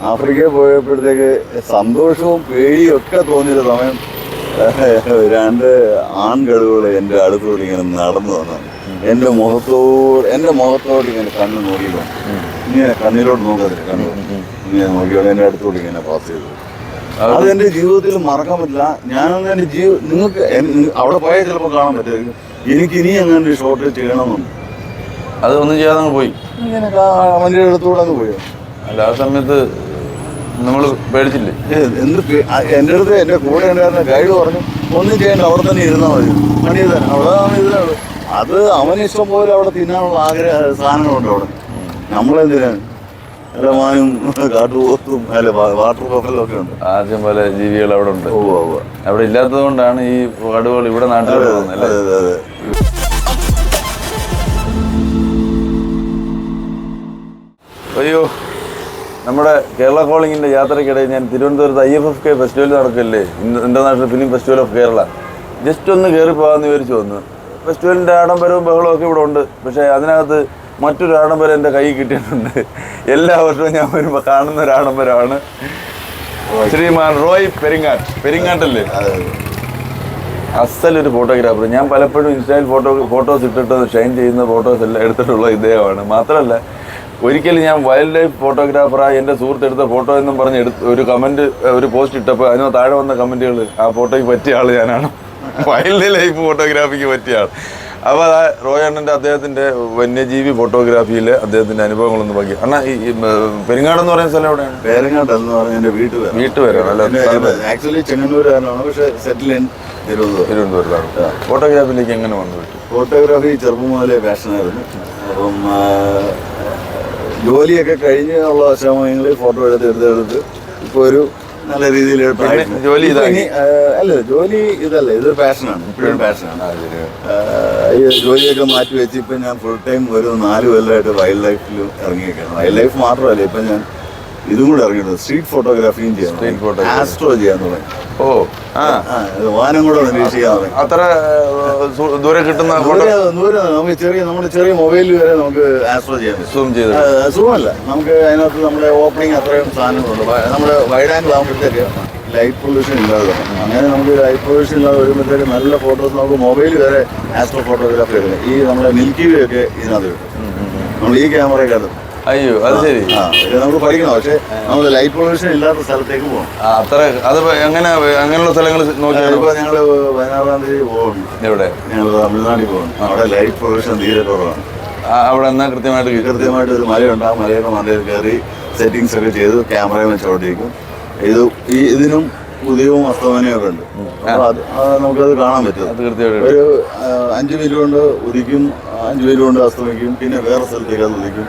ആഫ്രിക്കയിൽ പോയപ്പോഴത്തേക്ക് സന്തോഷവും പേടിയും ഒക്കെ തോന്നിയ സമയം രണ്ട് ആൺകടുകൾ എൻ്റെ അടുത്തോട് ഇങ്ങനെ നടന്നു വന്നു. എൻ്റെ മുഖത്തോട് ഇങ്ങനെ കണ്ണ് നോക്കിക്കൊണ്ട് ഇങ്ങനെ കണ്ണിലോട്ട് നോക്കത്തില്ല, കണ്ണു ഇങ്ങനെ നോക്കിയോടെ എൻ്റെ അടുത്തോട് ഇങ്ങനെ പാസ് ചെയ്തു. അതെൻ്റെ ജീവിതത്തിൽ മറക്കാൻ പറ്റില്ല. ഞാനൊന്നും എൻ്റെ നിങ്ങൾക്ക് അവിടെ പോയാൽ ചിലപ്പോൾ കാണാൻ പറ്റുമായിരിക്കും. എനിക്കിനി അങ്ങനെ ഷോർട്ട് ചെയ്യണമെന്നുണ്ട്. അതൊന്നും ചെയ്യാതെ പോയി ഇങ്ങനെ അവൻ്റെ അടുത്തൂടെ അങ്ങ് പോയോ? അല്ല, ആ സമയത്ത് നമ്മൾ പേടിച്ചില്ലേ? എൻ്റെ അടുത്ത് എൻ്റെ കൂടെ ഉണ്ടായിരുന്ന ഗൈഡ് പറഞ്ഞു ഒന്നും ചെയ്യണ്ട, അവിടെ തന്നെ ഇരുന്നാൽ മതി, മണി തന്നെ അവിടെ ഇതിലാണ്. അത് അവന് ഇഷ്ടം പോലെ അവിടെ തിന്നാനുള്ള സാധനങ്ങളുണ്ട് അവിടെ. നമ്മളെന്തിനാണ് മാനും കാട്ടുപോത്തും അല്ല വാട്ടർ ബഫലും ഒക്കെ ഉണ്ട്. ആദ്യം പോലെ ജീവികൾ അവിടെ ഉണ്ട്. അവിടെ ഇല്ലാത്തത് കൊണ്ടാണ് ഈ കടുവകൾ ഇവിടെ നാട്ടിൽ പോകുന്നത്. അതെ. അയ്യോ, നമ്മുടെ കേരള കോളിങ്ങിൻ്റെ യാത്രയ്ക്കിടയിൽ ഞാൻ തിരുവനന്തപുരത്ത് IFFK ഫെസ്റ്റിവൽ നടക്കില്ലേ, international film festival of Kerala, just ഒന്ന് കയറി പോകാമെന്ന് വിചാരിച്ചു വന്നു. ഫെസ്റ്റിവലിൻ്റെ ആഡംബരവും ബഹളവും ഒക്കെ ഇവിടെ ഉണ്ട്. പക്ഷേ അതിനകത്ത് മറ്റൊരു ആഡംബരം എൻ്റെ കയ്യിൽ കിട്ടിയിട്ടുണ്ട്. എല്ലാ വർഷവും ഞാൻ വരുമ്പോൾ കാണുന്ന ഒരു ആഡംബരമാണ് ശ്രീമാൻ റോയ് പെരിങ്ങാട്ടല്ലേ, അസലൊരു ഫോട്ടോഗ്രാഫർ. ഞാൻ പലപ്പോഴും ഇൻസ്റ്റയിൽ ഫോട്ടോസ് ഇട്ടിട്ട് ഷൈൻ ചെയ്യുന്ന ഫോട്ടോസ് എല്ലാം എടുത്തിട്ടുള്ള ഇദ്ദേഹമാണ്. മാത്രമല്ല ഒരിക്കലും ഞാൻ വൈൽഡ് ലൈഫ് ഫോട്ടോഗ്രാഫറായി എൻ്റെ സുഹൃത്തെടുത്ത ഫോട്ടോ എന്നും പറഞ്ഞ് ഒരു കമൻറ്റ് ഒരു പോസ്റ്റ് ഇട്ടപ്പോൾ അതിന് താഴെ വന്ന കമൻറ്റുകൾ ആ ഫോട്ടോയ്ക്ക് പറ്റിയ ആൾ ഞാനാണ്, വൈൽഡ് ലൈഫ് ഫോട്ടോഗ്രാഫിക്ക് പറ്റിയ ആൾ. അപ്പോൾ ആ റോയ് അണ്ണൻ്റെ അദ്ദേഹത്തിൻ്റെ വന്യജീവി ഫോട്ടോഗ്രാഫിയിലെ അദ്ദേഹത്തിൻ്റെ അനുഭവങ്ങളൊന്ന് ബാക്കി. അണ്ണാ, ഈ പെരിങ്ങാടെന്ന് പറയുന്ന സ്ഥലം എവിടെയാണ്? പേരങ്ങാടെന്ന് പറഞ്ഞ എൻ്റെ വീട്ടുപേരാണ്. അല്ല, ആക്ച്വലി ചെങ്ങന്നൂരാണ്, പക്ഷേ സെറ്റിൽ തിരുവനന്തപുരത്താണ്. ഫോട്ടോഗ്രാഫിയിലേക്ക് എങ്ങനെ വന്നു? ഫോട്ടോഗ്രാഫി ചെറുപ്പം മുതലേ പാഷനായിരുന്നു. അപ്പം ജോലിയൊക്കെ കഴിഞ്ഞുള്ള സമയങ്ങളിൽ ഫോട്ടോ എടുത്ത് ഇപ്പോൾ ഒരു നല്ല രീതിയിൽ ജോലി ഇതല്ല, ഇതൊരു പാഷനാണ്, ഇപ്പോഴും പാഷനാണ്. ഈ ജോലിയൊക്കെ മാറ്റി വെച്ച് ഇപ്പം ഞാൻ ഫുൾ ടൈം ഒരു 4 കൊല്ലമായിട്ട് വൈൽഡ് ലൈഫിൽ ഇറങ്ങിയൊക്കെയാണ്. വൈൽഡ് ലൈഫ് മാത്രമല്ല, ഇപ്പം ഞാൻ ഇതും കൂടെ ഇറങ്ങിയിട്ടുണ്ട്, സ്ട്രീറ്റ് ഫോട്ടോഗ്രാഫിയും ചെയ്യാൻ, ആസ്ട്രോ ചെയ്യാൻ തുടങ്ങി. വാനം കൂടെ നിരീക്ഷിക്കാൻ തുടങ്ങി. അത്ര ദൂരെ കിട്ടുന്ന നമ്മുടെ ചെറിയ മൊബൈലിൽ വരെ നമുക്ക് ആസ്ട്രോ ചെയ്യാൻ പറ്റും. സൂമല്ല, നമുക്ക് അതിനകത്ത് നമ്മുടെ ഓപ്പണിങ് അത്രയും സാധനങ്ങളുണ്ട്. നമ്മുടെ വൈഡ് ആംഗിൾ ആകുമ്പോഴത്തേക്ക് ലൈറ്റ് പൊല്യൂഷൻ ഇല്ലാതെ, അങ്ങനെ നമുക്ക് ലൈറ്റ് പൊല്യൂഷൻ ഇല്ലാതെ വരുമ്പോഴത്തേക്ക് നല്ല ഫോട്ടോസ് നമുക്ക് മൊബൈൽ വരെ ആസ്ട്രോ ഫോട്ടോഗ്രാഫി എടുക്കാം. ഈ നമ്മുടെ മിൽക്കി വേ ഒക്കെ ഇതിനകത്ത് കിട്ടും, നമ്മൾ ഈ ക്യാമറയ്ക്കകത്ത്. അയ്യോ, അത് ശരി. നമുക്ക് പഠിക്കണം, പക്ഷെ നമ്മൾ ലൈറ്റ് പൊല്യൂഷൻ ഇല്ലാത്ത സ്ഥലത്തേക്ക് പോകണം. അത്ര അത് എങ്ങനെ അങ്ങനെയുള്ള സ്ഥലങ്ങൾ നോക്കിയാൽ ഇപ്പോൾ ഞങ്ങൾ 16-ാം തീയതി പോകുന്നു. എവിടെ? ഞങ്ങൾ തമിഴ്നാട്ടിൽ പോകുന്നു. അവിടെ ലൈറ്റ് പൊല്യൂഷൻ തീരെ കുറവാണ്. അവിടെ എന്നാൽ കൃത്യമായിട്ട് ഒരു മലയുണ്ട്. ആ മലയുടെ മലയിൽ കയറി സെറ്റിങ്സ് ഒക്കെ ചെയ്ത് ക്യാമറയും വെച്ചോണ്ടിരിക്കും. ഇതിനും ഉദയവും അസ്തമനവും ഒക്കെ ഉണ്ട്. അപ്പോൾ അത് നമുക്കത് കാണാൻ പറ്റും. ഒരു 5 മിനിറ്റ് കൊണ്ട് ഉദിക്കും, 5 മിനിറ്റ് കൊണ്ട് അസ്തമിക്കും, പിന്നെ വേറെ സ്ഥലത്തേക്ക് അത് ഉദിക്കും.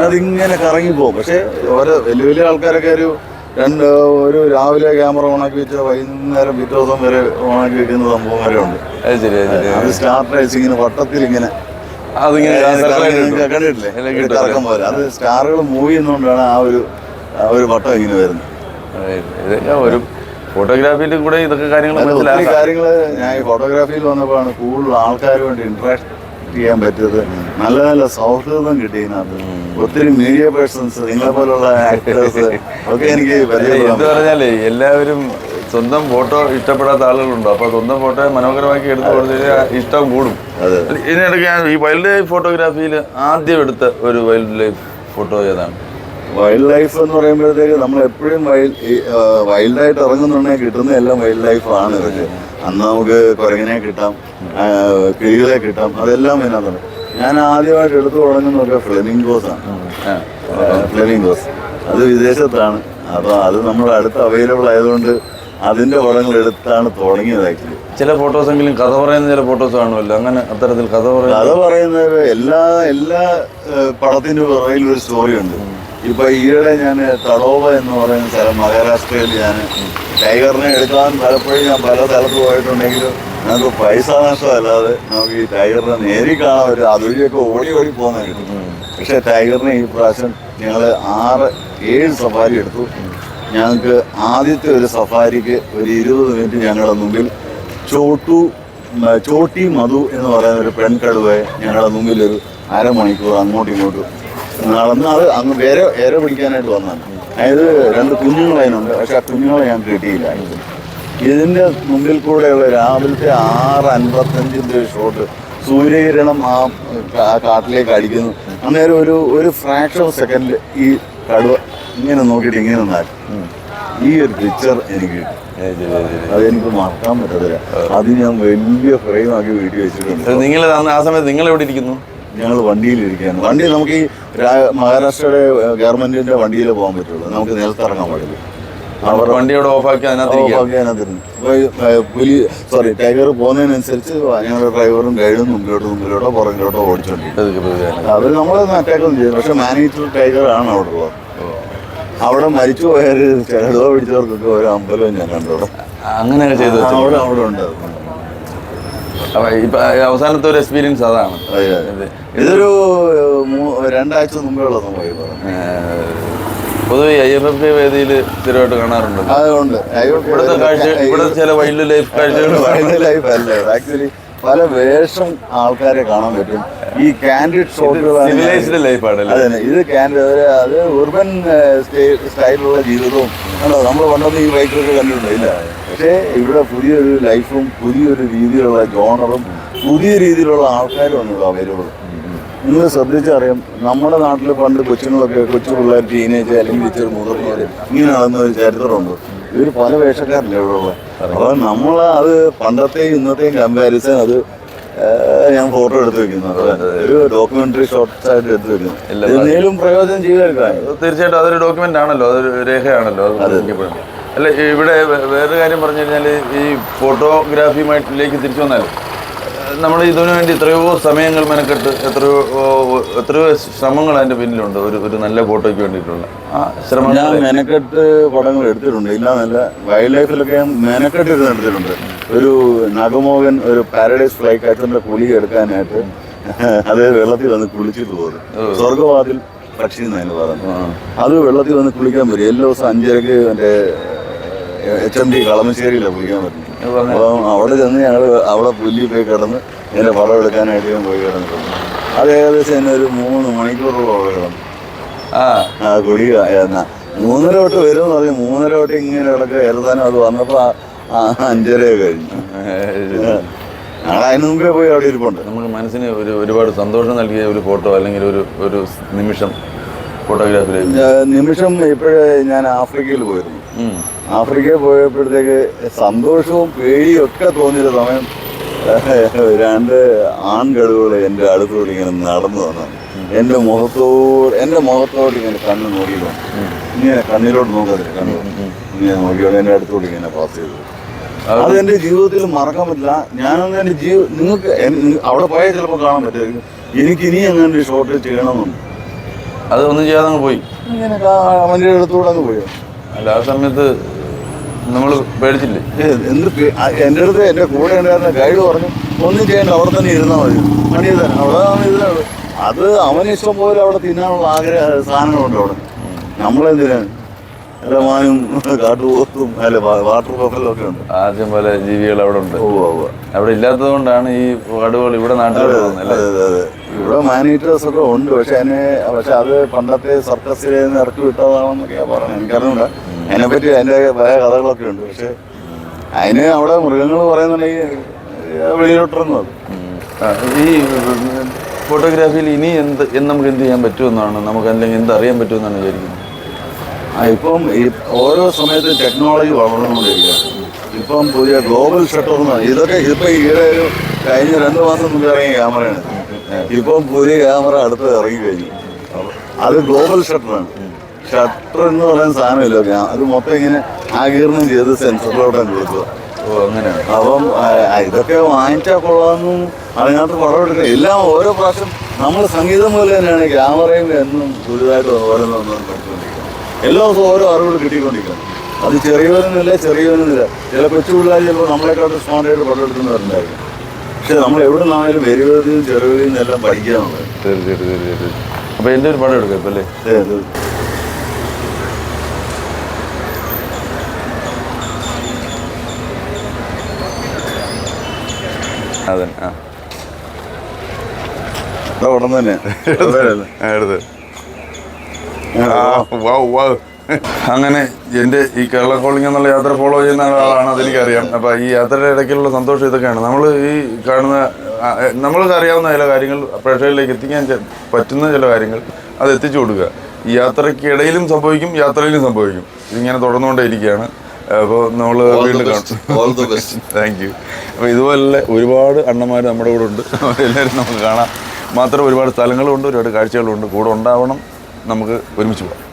അതിങ്ങനെ കറങ്ങിപ്പോകും. പക്ഷേ ഓരോ വലിയ ആൾക്കാരൊക്കെ ഒരു രാവിലെ ക്യാമറ ഓണാക്കി വെച്ചാൽ വൈകുന്നേരം പിറ്റേ ദിവസം വരെ ഓണാക്കി വെക്കുന്ന സംഭവം വരെ ഉണ്ട്. അത് സ്റ്റാർട്ട് അയച്ച് ഇങ്ങനെ വട്ടത്തിൽ ഇങ്ങനെ കണ്ടിട്ടില്ലേ, കറക്കം പോലെ. അത് സ്റ്റാറുകൾ മൂവ് ചെയ്യുന്നതുകൊണ്ടാണ് ആ ഒരു വട്ടം ഇങ്ങനെ വരുന്നത്. ഒരു ഫോട്ടോഗ്രാഫിയിൽ കൂടെ ഇതൊക്കെ കാര്യങ്ങൾ ഞാൻ ഈ ഫോട്ടോഗ്രാഫിയിൽ വന്നപ്പോഴാണ് കൂടുതൽ ആൾക്കാരുമായിട്ട് ഇന്ററാക്ട് ചെയ്യാൻ പറ്റിയത്. നല്ല നല്ല സൗഹൃദം കിട്ടിയതിനകത്ത് ഒത്തിരി മീഡിയ പേഴ്സൺസ്, നിങ്ങളെ പോലുള്ള ആക്ടേഴ്സ് ഒക്കെ എനിക്ക് എന്ത് പറഞ്ഞാലേ എല്ലാവരും സ്വന്തം ഫോട്ടോ ഇഷ്ടപ്പെടാത്ത ആളുകളുണ്ടോ? അപ്പോൾ സ്വന്തം ഫോട്ടോ മനോഹരമാക്കി എടുത്തു കൊടുത്താൽ ഇഷ്ടം കൂടും. ഇതിനിടയ്ക്ക് ഞാൻ ഈ വൈൽഡ് ലൈഫ് ഫോട്ടോഗ്രാഫിയിൽ ആദ്യം എടുത്ത ഒരു വൈൽഡ് ലൈഫ് ഫോട്ടോ ഏതാണ്? വൈൽഡ് ലൈഫ് എന്ന് പറയുമ്പോഴത്തേക്ക് നമ്മൾ എപ്പോഴും വൈൽഡായിട്ട് ഇറങ്ങുന്നുണ്ടെങ്കിൽ കിട്ടുന്ന എല്ലാം വൈൽഡ് ലൈഫാണ്. ഇതൊക്കെ അന്ന് നമുക്ക് കുരങ്ങനെ കിട്ടാം, കിളികളെ കിട്ടാം, അതെല്ലാം അതിനകത്തുണ്ട്. ഞാൻ ആദ്യമായിട്ട് എടുത്തു തുടങ്ങുന്നതൊക്കെ ഫ്ലെമിംഗോസാണ്. അത് വിദേശത്താണ്. അപ്പോൾ അത് നമ്മുടെ അടുത്ത് അവൈലബിൾ ആയതുകൊണ്ട് അതിൻ്റെ പടങ്ങൾ എടുത്താണ് തുടങ്ങിയത്. ആക്ച്വലി ചില ഫോട്ടോസെങ്കിലും കഥ പറയുന്ന ചില ഫോട്ടോസ് കാണുമല്ലോ, അങ്ങനെ അത്തരത്തിൽ കഥ പറയുന്നത് എല്ലാ പടത്തിൻ്റെ പുറകിൽ ഒരു സ്റ്റോറി ഉണ്ട്. ഇപ്പൊ ഈയിടെ ഞാൻ തടോവ എന്ന് പറയുന്ന സ്ഥലം മഹാരാഷ്ട്രയിൽ ഞാൻ ടൈഗറിനെ എടുക്കാൻ പലപ്പോഴും ഞാൻ പല സ്ഥലത്ത് പോയിട്ടുണ്ടെങ്കിലും നമുക്ക് പൈസ നഷ്ടമല്ലാതെ നമുക്ക് ഈ ടൈഗറിനെ നേരി കാണാൻ പറ്റും. അതുവഴിയൊക്കെ ഓടി പോകുന്ന കിട്ടും. പക്ഷെ ടൈഗറിനെ ഈ പ്രാവശ്യം ഞങ്ങൾ 6-7 സഫാരി എടുത്തു. ഞങ്ങൾക്ക് ആദ്യത്തെ ഒരു സഫാരിക്ക് ഒരു 20 മിനിറ്റ് ഞങ്ങളുടെ മുമ്പിൽ ചോട്ടി മധു എന്ന് പറയുന്ന ഒരു പെൺകടുവയെ ഞങ്ങളുടെ മുമ്പിൽ ഒരു 1/2 മണിക്കൂർ അങ്ങോട്ടും ഇങ്ങോട്ടും നടന്ന് അത് അങ്ങ് വേറെ പിടിക്കാനായിട്ട് വന്നതാണ്. അതായത് 2 കുഞ്ഞുങ്ങൾ അതിനുണ്ട്. പക്ഷെ ആ കുഞ്ഞുങ്ങളെ ഞാൻ കിട്ടിയില്ല. ഇതിൻ്റെ മുമ്പിൽ കൂടെയുള്ള രാവിലത്തെ 6:55 ഷോട്ട്, സൂര്യകിരണം ആ കാട്ടിലേക്ക് അടിക്കുന്നു. അന്നേരം ഒരു ഫ്രാക്ഷൻ ഓഫ് സെക്കൻഡിൽ ഈ കടുവ ഇങ്ങനെ നോക്കിയിട്ട് ഇങ്ങനെ നാട്ടി. ഈ ഒരു പിക്ചർ എനിക്ക് കിട്ടി. അതെനിക്ക് മറക്കാൻ പറ്റത്തില്ല. അത് ഞാൻ വലിയ ഫ്രെയിമാക്കി വീട്ടിൽ വെച്ചിട്ടുണ്ട്. നിങ്ങൾ ആ സമയത്ത് നിങ്ങൾ എവിടെ ഇരിക്കുന്നു? ഞങ്ങൾ വണ്ടിയിലിരിക്കുകയാണ്. വണ്ടി നമുക്ക് ഈ മഹാരാഷ്ട്രയുടെ ഗവൺമെന്റിന്റെ വണ്ടിയിൽ പോകാൻ പറ്റുള്ളൂ. നമുക്ക് നിലത്തിറങ്ങാൻ പാടില്ല. അവർ വണ്ടിയോടെ ഓഫാക്കി അതിനകത്ത് ടൈഗർ പോകുന്നതിനനുസരിച്ച് ഞങ്ങളുടെ ഡ്രൈവറും ഗൈഡും മുമ്പിലോട്ടോ പുറകിലോട്ടോ ഓടിച്ചോണ്ടിരിക്കും. അവർ നമ്മളെ അറ്റാക്കൊന്നും ചെയ്തു. പക്ഷെ മാനേജർ ടൈഗർ ആണ് അവിടെ ഉള്ളത്. അവിടെ മരിച്ചു പോയാൽ ചിലതോ പിടിച്ചവർക്കൊക്കെ ഒരു അമ്പലവും ഞാൻ കണ്ടു. അങ്ങനെയൊക്കെ ചെയ്തു അവിടെ ഉണ്ട്. ഇപ്പൊ അവസാനത്തെ ഒരു എക്സ്പീരിയൻസ് അതാണ്. ഇതൊരു 2 ആഴ്ച മുമ്പേ ഉള്ള സംഭവം. പൊതുവെ IFFK വേദിയിൽ സ്ഥിരമായിട്ട് കാണാറുണ്ട്. അതുകൊണ്ട് ഇവിടുത്തെ കാഴ്ച, ഇവിടെ ചില വൈൽഡ് ലൈഫ് കാഴ്ചകൾ. വൈൽഡ് ലൈഫ് അല്ല, ആക്ച്വലി പല വേഷം ആൾക്കാരെ കാണാൻ പറ്റും. ഈ കാൻഡിഡ് ഷോട്ടുകളാണ്. സിവിലൈസ്ഡ് ലൈഫാണ്. അതെ, ഇത് അത് ഉർബൻ സ്റ്റൈലുള്ള ജീവിതവും നമ്മൾ പണ്ടൊന്നും ഈ ബൈക്കൊക്കെ കണ്ടിട്ടുണ്ട്. ഇല്ല, പക്ഷേ ഇവിടെ പുതിയൊരു ലൈഫും പുതിയൊരു രീതിയിലുള്ള ജോണറും പുതിയ രീതിയിലുള്ള ആൾക്കാരും ഒന്നും അവൈലബിൾ. നിങ്ങൾ ശ്രദ്ധിച്ചറിയാം, നമ്മുടെ നാട്ടിൽ പണ്ട് കൊച്ചു പിള്ളേർ, ടീനേജ് അല്ലെങ്കിൽ ഇച്ചിരി മുതിർന്നവർ ഇങ്ങനെ നടന്ന ഒരു ചരിത്രമുണ്ട്. ഇവർ പല വേഷക്കാരില്ല ഇവിടെ ഉള്ളത്. അപ്പോൾ നമ്മൾ അത് പണ്ടത്തെയും ഇന്നത്തെയും കമ്പാരിസൺ അത് ഞാൻ ഫോട്ടോ എടുത്ത് വെക്കുന്നു. ഒരു ഡോക്യുമെന്ററി ഷോർട്ട്സ് ആയിട്ട് എടുത്ത് വെക്കുന്നു. എന്തെങ്കിലും പ്രയോജനം ചെയ്തെടുക്കാൻ തീർച്ചയായിട്ടും അതൊരു ഡോക്യുമെന്റ് ആണല്ലോ, അതൊരു രേഖയാണല്ലോ. അല്ല, ഇവിടെ വേറൊരു കാര്യം പറഞ്ഞു കഴിഞ്ഞാൽ ഈ ഫോട്ടോഗ്രാഫിയിലേക്ക് തിരിച്ചു വന്നാൽ നമ്മൾ ഇതിനു വേണ്ടി എത്രയോ സമയങ്ങൾ മെനക്കെട്ട് എത്രയോ ശ്രമങ്ങൾ അതിൻ്റെ പിന്നിലുണ്ട്. ഒരു നല്ല ഫോട്ടോയ്ക്ക് വേണ്ടിയിട്ടുള്ള ആ ശ്രമം ഞാൻ മെനക്കെട്ട് പടങ്ങൾ എടുത്തിട്ടുണ്ട്. ഇല്ല, നല്ല വൈൽഡ് ലൈഫിലൊക്കെ ഞാൻ മെനക്കെട്ട് എടുത്തിട്ടുണ്ട്. ഒരു നഗമോഹൻ ഒരു പാരഡൈസ് ഫ്ലൈ കാച്ചറിന്റെ കുളി എടുക്കാനായിട്ട് അത് വെള്ളത്തിൽ വന്ന് കുളിച്ചിട്ട് പോകും. സ്വർഗവാതിൽ പക്ഷി എന്നതിന് പറഞ്ഞു. അത് വെള്ളത്തിൽ വന്ന് കുളിക്കാൻ പറ്റും. എല്ലാ ദിവസം 5:30 മറ്റേ HMD കളമശ്ശേരിയിലാണ് കുളിക്കാൻ പറ്റുന്നത്. അപ്പം അവിടെ ചെന്ന് ഞങ്ങൾ അവിടെ പുല്ലി പോയി കിടന്ന് എൻ്റെ പടം എടുക്കാനായിട്ട് ഞാൻ പോയി കിടന്നിട്ടുണ്ട്. അത് ഏകദേശം എന്നെ ഒരു 3 മണിക്കൂറോളം അവിടെ കിടന്നു. ആ കുളി 3:30 തൊട്ട് വരുമെന്ന് പറഞ്ഞു. 3:30 തൊട്ട് ഇങ്ങനെ കിടക്കുക. ഏതാനും അത് വന്നപ്പോൾ 5:30 കഴിഞ്ഞു. ഞങ്ങൾ അതിന് മുമ്പേ പോയി അവിടെ ഇരിപ്പുണ്ട്. നമുക്ക് മനസ്സിന് ഒരുപാട് സന്തോഷം നൽകിയ ഒരു ഫോട്ടോ അല്ലെങ്കിൽ ഒരു നിമിഷം ഫോട്ടോഗ്രാഫിയിലേക്ക്. നിമിഷം ഇപ്പോഴേ ഞാൻ ആഫ്രിക്കയിൽ പോയിരുന്നു. ആഫ്രിക്കയിൽ പോയപ്പോഴത്തേക്ക് സന്തോഷവും പേടിയും ഒക്കെ തോന്നിയ സമയം 2 ആൺകടുകൾ എൻ്റെ അടുത്തോട് ഇങ്ങനെ നടന്നു വന്നു. എൻ്റെ മുഖത്തോട് ഇങ്ങനെ കണ്ണ് നോക്കിക്കൊണ്ട് ഇങ്ങനെ കണ്ണിലോട്ട് നോക്കത്തില്ല, കണ്ണു ഇങ്ങനെ നോക്കിയോണ്ട് എൻ്റെ അടുത്തോട് ഇങ്ങനെ പാസ് ചെയ്തു. അത് എൻ്റെ ജീവിതത്തിൽ മറക്കാൻ പറ്റില്ല. ഞാനൊന്നും എൻ്റെ നിങ്ങൾക്ക് അവിടെ പോയാൽ ചിലപ്പോൾ കാണാൻ പറ്റുമായിരിക്കും. എനിക്കിനി അങ്ങനെ ഷോട്ട് ചെയ്യണമെന്നുണ്ട്. അത് ഒന്നും ചെയ്യാതെ അങ്ങ് പോയി. ഇങ്ങനെ അവൻ്റെ അടുത്തൂടെ അങ്ങ് പോയോ? അല്ല, ആ സമയത്ത് നമ്മൾ പേടിച്ചില്ലേ? എൻ്റെ അടുത്ത് എൻ്റെ കൂടെ ഉണ്ടായിരുന്ന ഗൈഡ് പറഞ്ഞു, ഒന്നും ചെയ്യേണ്ട, അവിടെ തന്നെ ഇരുന്നാൽ മതി. മണി തന്നെ അവിടെ ഇരുന്നത്. അത് അവന് ഇഷ്ടം പോലെ അവിടെ തിന്നാനുള്ള സാധനങ്ങളുണ്ട് അവിടെ. നമ്മളെന്തിനാണ് മാനും കാട്ടുപോത്തും അല്ല വാട്ടർ ബഫലും ഒക്കെ ഉണ്ട്. ആദ്യം പോലെ ജീവികൾ അവിടെ ഉണ്ട്. അവിടെ ഇല്ലാത്തത് കൊണ്ടാണ് ഈ കടുവകൾ ഇവിടെ നാട്ടിൽ. അതെ, ഇവിടെ മാനേറ്റേഴ്സ് ഒക്കെ ഉണ്ട്. പക്ഷെ അത് പണ്ടത്തെ സർക്കസിൽ നിന്ന് ഇറക്കി വിട്ടതാണെന്നൊക്കെയാണ് പറഞ്ഞത്. എനിക്കറിഞ്ഞൂട അതിനെപ്പറ്റി. അതിൻ്റെ പല കഥകളൊക്കെ ഉണ്ട്. പക്ഷെ അതിന് അവിടെ മൃഗങ്ങൾ പറയുന്നുണ്ടെങ്കിൽ വെളിയിലോട്ടിറങ്ങും. അത് ഈ ഫോട്ടോഗ്രാഫിയിൽ ഇനി നമുക്ക് എന്ത് ചെയ്യാൻ പറ്റുമെന്നാണ്, നമുക്ക് അല്ലെങ്കിൽ എന്തറിയാൻ പറ്റുമെന്നാണ് വിചാരിക്കുന്നത്? ഇപ്പം ഓരോ സമയത്തും ടെക്നോളജി വളർന്നുകൊണ്ടിരിക്കുകയാണ്. ഇപ്പം പുതിയ ഗ്ലോബൽ ഷട്ടർ ഇതൊക്കെ ഇപ്പം ഈയിടെ കഴിഞ്ഞ 2 മാസം മുമ്പ് ഇറങ്ങിയ ക്യാമറയാണ്. ഇപ്പം പുതിയ ക്യാമറ അടുത്ത് ഇറങ്ങി കഴിഞ്ഞു. അത് ഗ്ലോബൽ ഷട്ടറാണ്. ഷട്ടർ എന്ന് പറയുന്ന സാധനമില്ല, അത് മൊത്തം ഇങ്ങനെ ആകീർണം ചെയ്ത് സെൻസറിലോട്ടാണ് കൊടുക്കുക. അങ്ങനെയാണ്. അപ്പം ഇതൊക്കെ വാങ്ങിച്ചാൽ കൊള്ളാമെന്നും അതിനകത്ത് പടം എടുക്കുക. എല്ലാം ഓരോ പ്രാവശ്യം നമ്മൾ സംഗീതം പോലെ തന്നെയാണ് ക്യാമറയും എന്നും പുതുതായിട്ട് ഓരോന്നൊന്നും പഠിച്ചുകൊണ്ടിരിക്കുന്നത്. എല്ലാ ദിവസവും ഓരോ അറിവുകൾ കിട്ടിക്കൊണ്ടിരിക്കണം. അത് ചെറിയവരെന്നില്ല ചില കൊച്ചു പിള്ളേർ ചിലപ്പോൾ നമ്മളെക്കാട്ടും സ്മാർട്ടായിട്ട് പടം എടുക്കുന്നവരുണ്ടായിരിക്കും. പക്ഷെ നമ്മൾ എവിടെ നിന്നാണെങ്കിലും വരുവതിനും ചെറുവതിനും എല്ലാം പഠിക്കാനുള്ളത്. തീർച്ചയായിട്ടും. അപ്പോൾ എൻ്റെ ഒരു പടം എടുക്കാം ഇപ്പം അല്ലേ? അതെ. ഉടൻ തന്നെ എടുത്ത് അങ്ങനെ എൻ്റെ ഈ കേരള കോളിംഗ് എന്നുള്ള യാത്ര ഫോളോ ചെയ്യുന്ന ആളാണ്, അതെനിക്കറിയാം. അപ്പോൾ ഈ യാത്രയുടെ ഇടയ്ക്കുള്ള സന്തോഷം ഇതൊക്കെയാണ്. നമ്മൾ ഈ കാണുന്ന നമ്മൾക്ക് അറിയാവുന്ന ചില കാര്യങ്ങൾ പ്രേക്ഷകരിലേക്ക് എത്തിക്കാൻ പറ്റുന്ന ചില കാര്യങ്ങൾ അത് എത്തിച്ചു കൊടുക്കുക. ഈ യാത്രയ്ക്കിടയിലും സംഭവിക്കും, യാത്രയിലും സംഭവിക്കും. ഇതിങ്ങനെ തുടർന്നുകൊണ്ടേയിരിക്കുകയാണ്. അപ്പോൾ നമ്മൾ വീണ്ടും കാണും. Thank you. അപ്പോൾ ഇതുപോലെ ഒരുപാട് അണ്ണന്മാർ നമ്മുടെ കൂടെ ഉണ്ട്. എല്ലാവരും നമുക്ക് കാണാം. മാത്രം ഒരുപാട് സ്ഥലങ്ങളുണ്ട്, ഒരുപാട് കാഴ്ചകളുണ്ട്. കൂടെ ഉണ്ടാവണം. നമുക്ക് ഒരുമിച്ച് പോകാം.